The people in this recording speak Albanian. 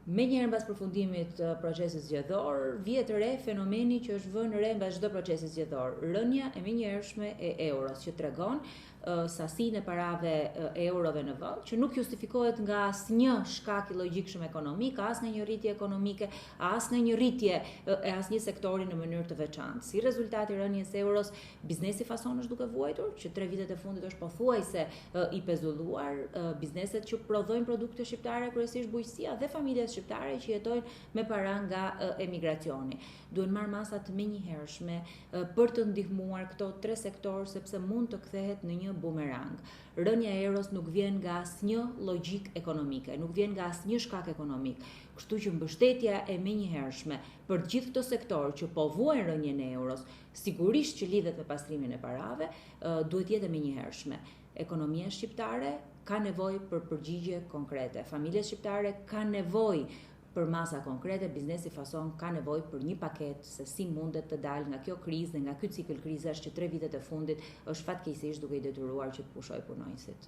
Menjëherë mbas përfundimit të procesit zgjedhor, vjet re fenomeni që është vënë re mbas çdo procesi zgjedhor, rënja e menjëhershme e euros, që tregon sasinë e parave eurove në vend, që nuk justifikohet nga asnjë shkak i logjikshëm ekonomik, as nga një rritje ekonomike, as nga një rritje e asnjë sektori në mënyrë të veçantë. Si rezultat i rënies euros, biznesi fason është duke vuajtur, që 3 vitet e fundit është pothuajse i pezulluar, bizneset që prodhojnë produkte shqiptare, kryesisht bujqësia dhe familjet shqiptare që jetojnë me para nga emigracioni. Duhen marrë masa të menjëhershme për të ndihmuar këto 3 sektorë, sepse mund të kthehet në një bumerang. Rënja e euros nuk vjen nga asnjë logjik ekonomike, nuk vjen nga asnjë shkak ekonomik. Kështu që mbështetja e menjëhershme për gjithë këto sektorë që po vuajnë rënjen e euros, sigurisht që lidhet me pastrimin e parave, duhet jetë e menjëhershme. Ekonomia shqiptare ka nevojë për përgjigje konkrete. Familjet shqiptare kanë nevojë për masa konkrete, biznesi fason ka nevojë për një paketë se si mundet të dalë nga kjo krizë dhe nga ky cikël krizash që 3 vitet e fundit është fatkeqësisht duke i detyruar që të pushojë punonjësit.